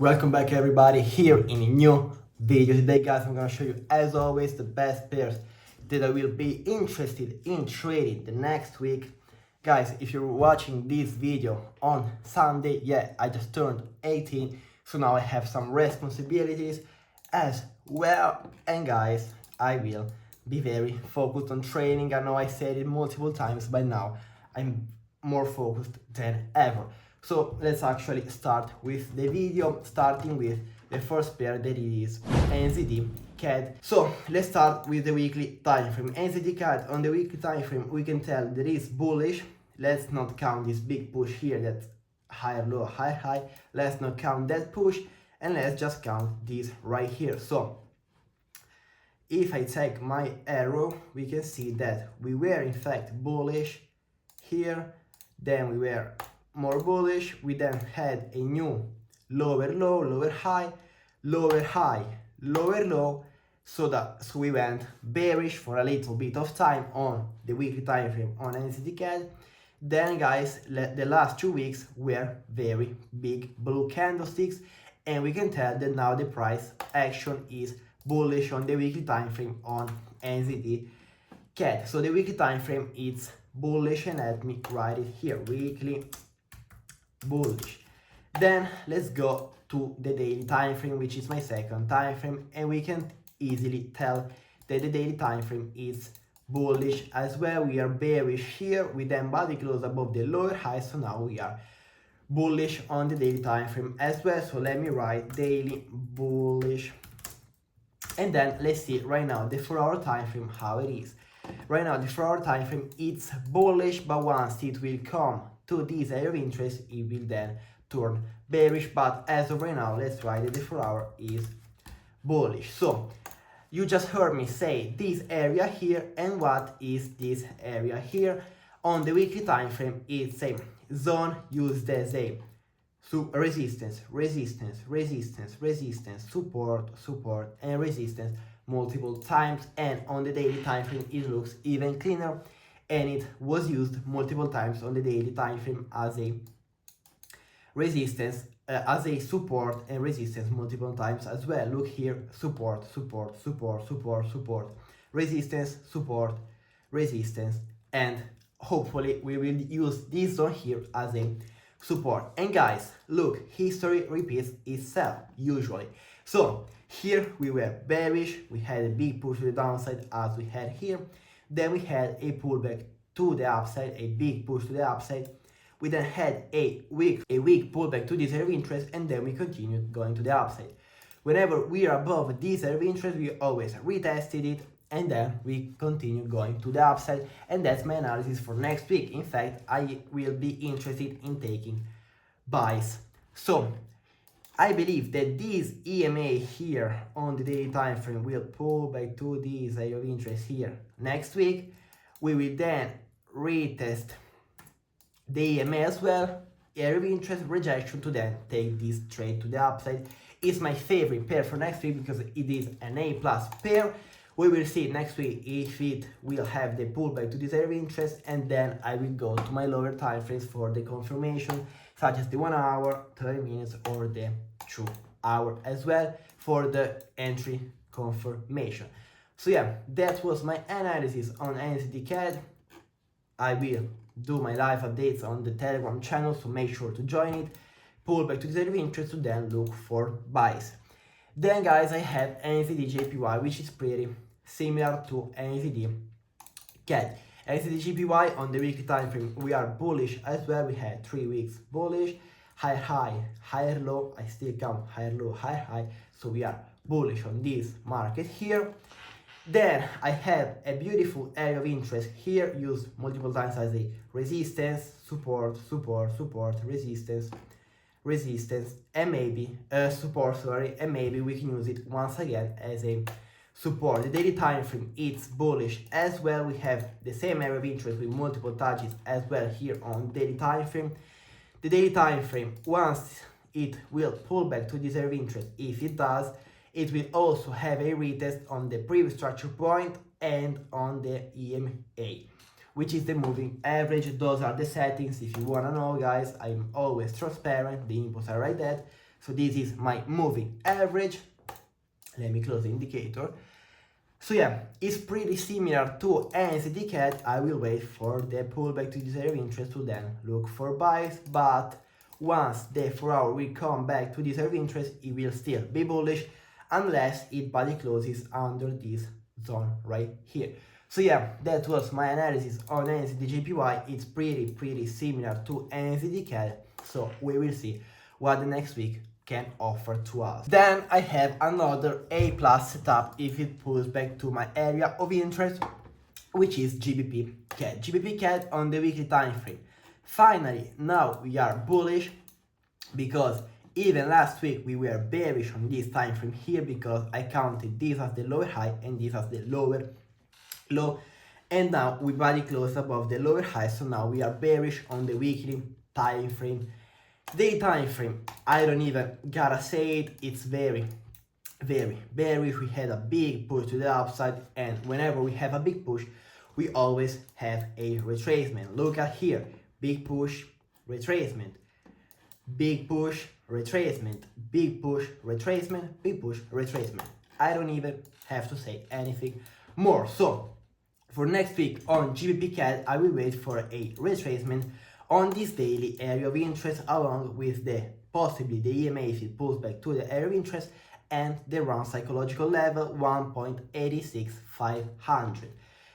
Welcome back everybody here in a new video. Today guys, I'm gonna show you as always the best pairs that I will be interested in trading the next week. Guys, if you're watching this video on Sunday, yeah, I just turned 18, so now I have some responsibilities as well. And guys, I will be very focused on training. I know I said it multiple times, but now I'm more focused than ever. So let's actually start with the video, starting with the first pair that is NZD CAD. So let's start with the weekly time frame. NZD CAD on the weekly time frame, we can tell that is bullish. Let's not count this big push here, that's higher low, higher high. Let's not count that push, and let's just count this right here. So if I take my arrow, we can see that we were in fact bullish here, then we were more bullish, we then had a new lower low, lower high, lower high, lower low, so we went bearish for a little bit of time on the weekly time frame on NZD CAD. Then guys, the last 2 weeks were very big blue candlesticks, and we can tell that now the price action is bullish on the weekly time frame on NZD CAD. So the weekly time frame is bullish, and let me write it here, weekly bullish. Then let's go to the daily time frame, which is my second time frame, and we can easily tell that the daily time frame is bullish as well. We are bearish here, we then body close above the lower high, so now we are bullish on the daily time frame as well. So let me write daily bullish, and then let's see right now the 4-hour time frame how it is. Right now the 4-hour time frame it's bullish, but once it will come to this area of interest, it will then turn bearish. But as of right now, let's write that the 4-hour is bullish. So you just heard me say this area here, and what is this area here? On the weekly time frame, it's a zone used as a resistance, resistance, resistance, resistance, support, support, and resistance multiple times. And on the daily time frame, it looks even cleaner, and it was used multiple times on the daily time frame as a resistance, as a support and resistance multiple times as well. Look here, support, support, support, support, support, resistance, support, resistance, and hopefully we will use this zone here as a support. And guys, look, history repeats itself usually. So here we were bearish, we had a big push to the downside as we had here. Then we had a pullback to the upside, a big push to the upside. We then had a weak pullback to this area of interest, and then we continued going to the upside. Whenever we are above this area of interest, we always retested it, and then we continue going to the upside. And that's my analysis for next week. In fact, I will be interested in taking buys. So I believe that this EMA here on the daily time frame will pull back to this area of interest here. Next week, we will then retest the EMA as well, area of interest rejection, to then take this trade to the upside. It's my favorite pair for next week because it is an A+ pair. We will see next week if it will have the pullback to this area of interest, and then I will go to my lower time frames for the confirmation, such as the 1 hour, 30 minutes, or the 2 hour as well for the entry confirmation. So yeah, that was my analysis on NZD CAD. I will do my live updates on the Telegram channel, so make sure to join it. Pull back to this area of interest to then look for buys. Then guys, I have NZD JPY, which is pretty similar to NZD CAD. NZD JPY on the weekly time frame, we are bullish as well. We had 3 weeks bullish, higher high, higher low. I still count higher low, higher high, so we are bullish on this market here. Then I have a beautiful area of interest here, used multiple times as a resistance, support, support, support, resistance, resistance, and maybe support, sorry, and maybe we can use it once again as a support. The daily time frame it's bullish as well. We have the same area of interest with multiple touches as well here on daily time frame. The daily time frame, once it will pull back to this area of interest, if it does, it will also have a retest on the previous structure point and on the EMA, which is the moving average. Those are the settings. If you want to know, guys, I'm always transparent. The inputs are like that. So this is my moving average. Let me close the indicator. So yeah, it's pretty similar to NZD CAD. I will wait for the pullback to this area of interest to then look for buys, but once the 4 hour will come back to this area of interest, it will still be bullish unless it body closes under this zone right here. So yeah, that was my analysis on NZD JPY. It's pretty similar to NZD CAD, so we will see what the next week can offer to us. Then I have another A+ setup if it pulls back to my area of interest, which is GBP CAD. GBP CAD on the weekly time frame. Finally, now we are bullish, because even last week we were bearish on this time frame here, because I counted this as the lower high and this as the lower low, and now we body close above the lower high, so now we are bearish on the weekly time frame. Day time frame, I don't even gotta say it, it's very bearish. We had a big push to the upside, and whenever we have a big push, we always have a retracement. Look at here, big push, retracement, big push, retracement, big push, retracement, big push, retracement. I don't even have to say anything more. So for next week on GBP CAD, I will wait for a retracement on this daily area of interest, along with the possibly the EMA if it pulls back to the area of interest, and the round psychological level 1.86500.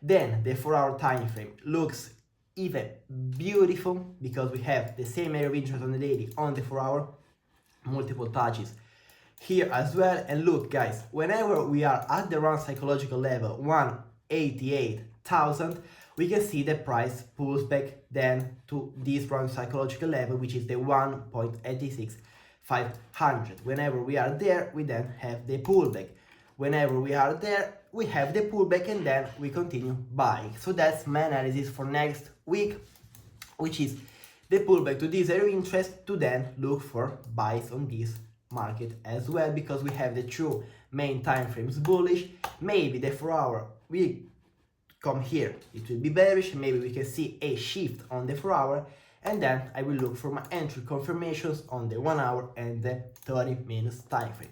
Then the 4 hour time frame looks even beautiful, because we have the same area of interest on the daily, on the 4 hour, multiple touches here as well. And look guys, whenever we are at the round psychological level 188,000, we can see the price pulls back then to this round psychological level, which is the 1.86500. Whenever we are there, we then have the pullback. Whenever we are there, we have the pullback, and then we continue buying. So that's my analysis for next week, which is the pullback to this area of interest, to then look for buys on this market as well, because we have the two main time frames bullish. Maybe the 4 hour will come here, it will be bearish. Maybe we can see a shift on the 4 hour, and then I will look for my entry confirmations on the 1 hour and the 30 minutes time frame.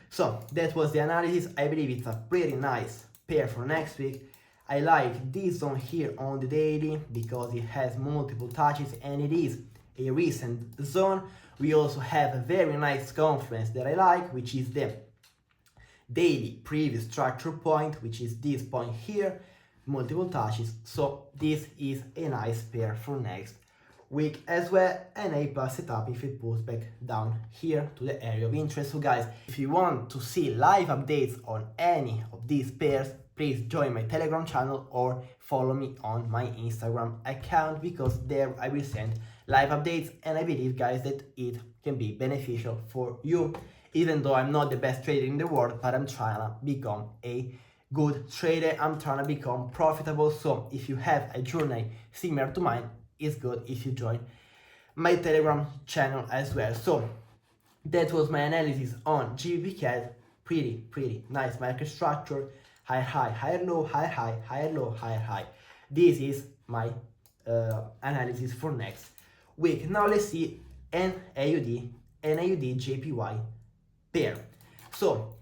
So that was the analysis. I believe it's a pretty nice pair for next week. I like this zone here on the daily because it has multiple touches and it is a recent zone. We also have a very nice confluence that I like, which is the daily previous structure point, which is this point here, multiple touches. So this is a nice pair for next week as well, and A+ setup if it pulls back down here to the area of interest. So guys, if you want to see live updates on any of these pairs, please join my Telegram channel or follow me on my Instagram account, because there I will send live updates, and I believe guys that it can be beneficial for you. Even though I'm not the best trader in the world, but I'm trying to become a good trader. I'm trying to become profitable. So if you have a journey similar to mine, it's good if you join my Telegram channel as well. So that was my analysis on GBP CAD. Pretty nice market structure. Higher high, higher low, higher high, higher low, higher high. This is my analysis for next week. Now let's see an AUD JPY pair. So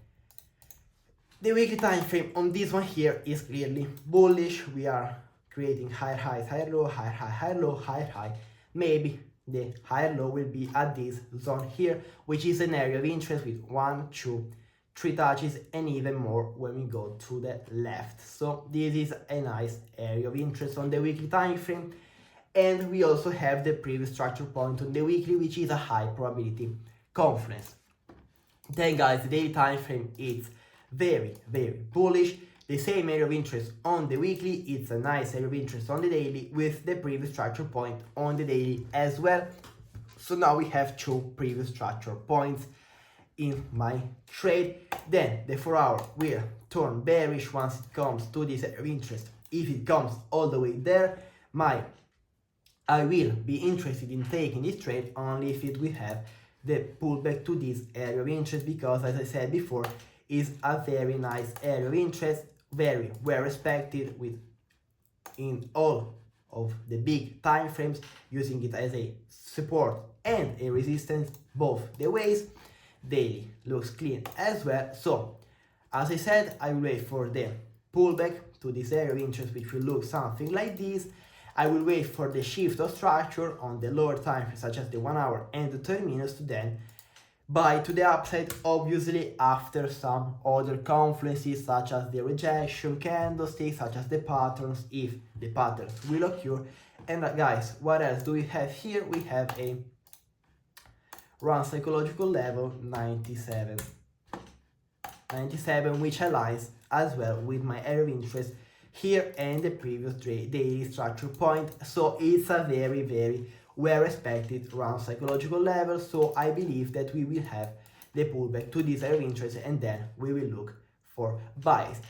the weekly time frame on this one here is clearly bullish. We are creating higher highs, higher low, higher high, higher low, higher high. Maybe the higher low will be at this zone here, which is an area of interest with 1, 2, 3 touches, and even more when we go to the left. So this is a nice area of interest on the weekly time frame. And we also have the previous structure point on the weekly, which is a high probability confluence. Then guys, the daily time frame is very bullish. The same area of interest on the weekly, it's a nice area of interest on the daily, with the previous structure point on the daily as well. So now we have 2 previous structure points in my trade. Then the 4 hour will turn bearish once it comes to this area of interest. If it comes all the way there, I will be interested in taking this trade only if it will have the pullback to this area of interest, because as I said before, is a very nice area of interest, very well respected in all of the big time frames, using it as a support and a resistance both the ways. daily looks clean as well. So as I said, I will wait for the pullback to this area of interest, which will look something like this. I will wait for the shift of structure on the lower time frame, such as the 1 hour and the 30 minutes, to then buy to the upside, obviously after some other confluences, such as the rejection candlesticks, such as the patterns, if the patterns will occur. And guys, what else do we have here? We have a run psychological level 97, which aligns as well with my area of interest here and the previous daily structure point. So it's a very, very well respected round psychological level. So I believe that we will have the pullback to this area of interest, and then we will look for buys.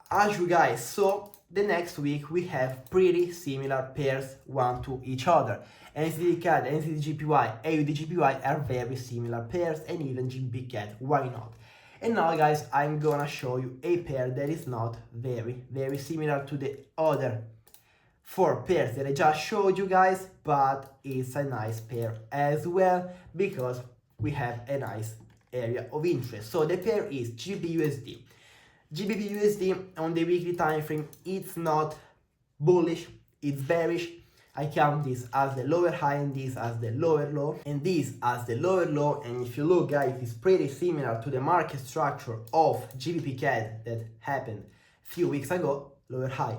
As you guys saw, the next week we have pretty similar pairs one to each other. NZD CAD, NZD JPY, AUD JPY are very similar pairs, and even GBP CAD, why not? And now guys, I'm gonna show you a pair that is not very, very similar to the other 4 pairs that I just showed you guys, but it's a nice pair as well, because we have a nice area of interest. So the pair is GBP USD. GBP USD on the weekly time frame, it's not bullish, it's bearish. I count this as the lower high and this as the lower low, and this as the lower low. And if you look guys, it's pretty similar to the market structure of GBP CAD that happened a few weeks ago. Lower high,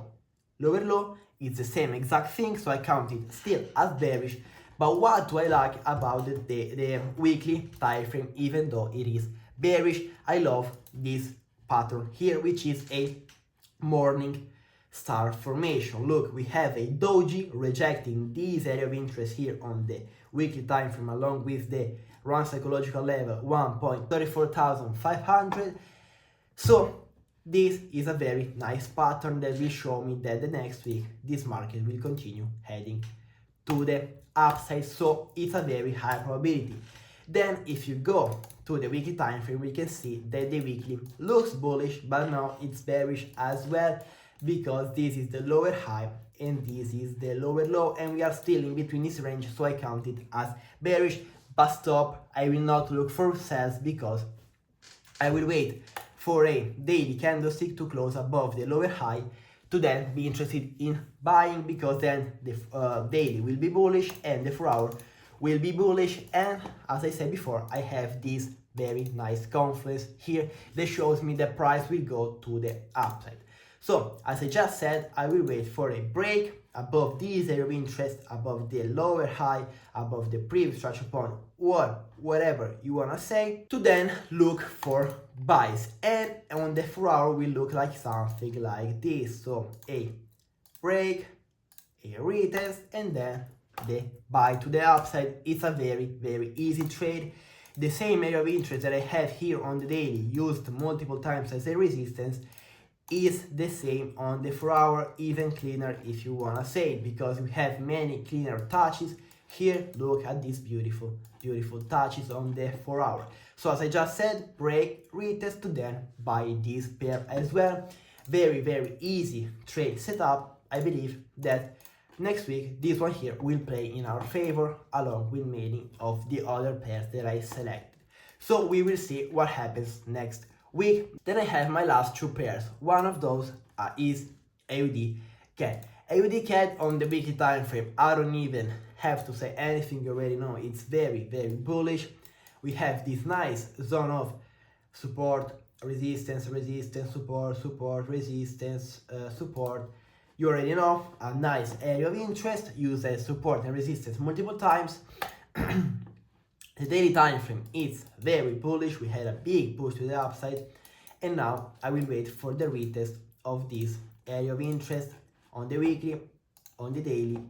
lower low, it's the same exact thing, so I count it still as bearish. But what do I like about the weekly time frame? Even though it is bearish, I love this pattern here, which is a morning star formation. Look, we have a doji rejecting this area of interest here on the weekly time frame, along with the run psychological level 1.34500. So this is a very nice pattern that will show me that the next week this market will continue heading to the upside. So it's a very high probability. Then if you go to the weekly time frame, we can see that the weekly looks bullish, but now it's bearish as well, because this is the lower high and this is the lower low, and we are still in between this range, so I count it as bearish. But stop, I will not look for sells, because I will wait for a daily candlestick to close above the lower high to then be interested in buying, because then the daily will be bullish and the 4 hour will be bullish. And as I said before, I have this very nice confluence here that shows me the price will go to the upside. So as I just said, I will wait for a break above this area of interest, above the lower high, above the previous structure point, or whatever you wanna say, to then look for buys. And on the 4 hour will look like something like this. So a break, a retest, and then the buy to the upside. It's a very, very easy trade. The same area of interest that I have here on the daily, used multiple times as a resistance, is the same on the 4 hour, even cleaner if you wanna say it, because we have many cleaner touches here. Look at these beautiful, beautiful touches on the 4 hour. So as I just said, break, retest, to then buy this pair as well. Very, very easy trade setup. I believe that next week this one here will play in our favor, along with many of the other pairs that I selected. So we will see what happens next week. Then I have my last 2 pairs. One of those is AUD CAD. AUD CAD on the weekly time frame, I don't even have to say anything, you already know it's very, very bullish. We have this nice zone of support, resistance, resistance, support, support, resistance, support. You already know, a nice area of interest, use as support and resistance multiple times. The daily time frame is very bullish. We had a big push to the upside, and now I will wait for the retest of this area of interest on the weekly, on the daily,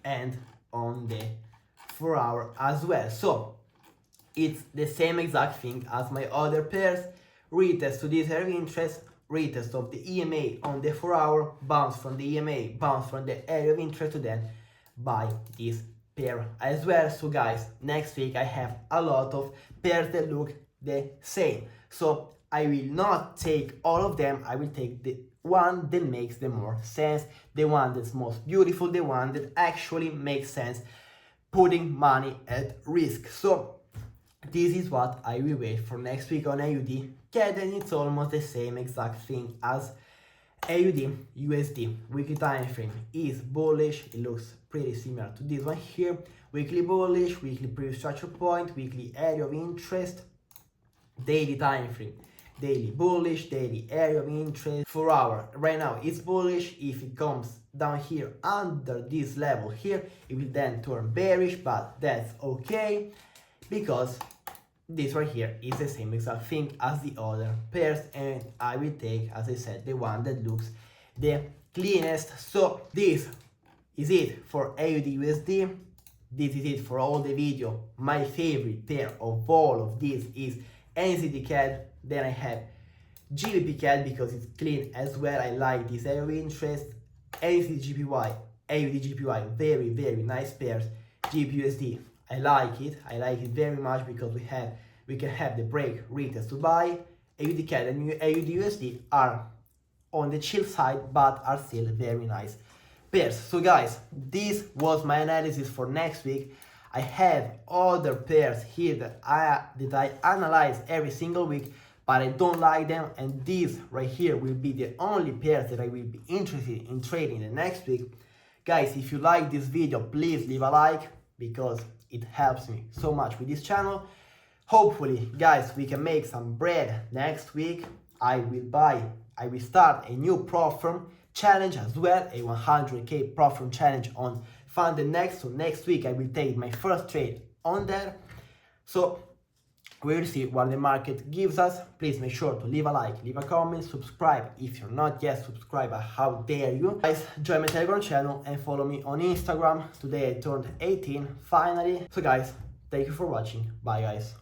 and on the 4 hour as well. So it's the same exact thing as my other pairs. Retest to this area of interest, retest of the EMA on the 4 hour, bounce from the EMA, bounce from the area of interest, to then buy this pair as well. So guys, next week I have a lot of pairs that look the same. So I will not take all of them. I will take the one that makes the more sense, the one that's most beautiful, the one that actually makes sense, putting money at risk. So This is what I will wait for next week on AUD CAD, and it's almost the same exact thing as AUD USD. Weekly time frame is bullish. It looks pretty similar to this one here. Weekly bullish, weekly previous structure point, weekly area of interest, daily time frame, daily bullish, daily area of interest. 4 hour right now it's bullish. If it comes down here under this level here, it will then turn bearish, but that's okay because this right here is the same exact thing as the other pairs, and I will take, as I said, the one that looks the cleanest. So this is it for AUD USD. This is it for all the video. My favorite pair of all of these is NZD CAD. Then I have GBP CAD because it's clean as well. I like this area of interest. NZD JPY, AUD JPY, very nice pairs. GBP USD, I like it very much because we can have the break retest to buy. AUD CAD and AUD USD are on the chill side but are still very nice pairs. So guys, this was my analysis for next week. I have other pairs here that I analyze every single week, but I don't like them, and these right here will be the only pairs that I will be interested in trading the next week. Guys, if you like this video, please leave a like because it helps me so much with this channel. Hopefully, guys, we can make some bread next week. I will start a new prop firm challenge as well, a 100k prop firm challenge on Funded Next. So next week I will take my first trade on there. So we'll see what the market gives us. Please make sure to leave a like, leave a comment, subscribe if you're not yet subscribed. How dare you? Guys, join my Telegram channel and follow me on Instagram. Today I turned 18 finally. So guys, thank you for watching. Bye guys.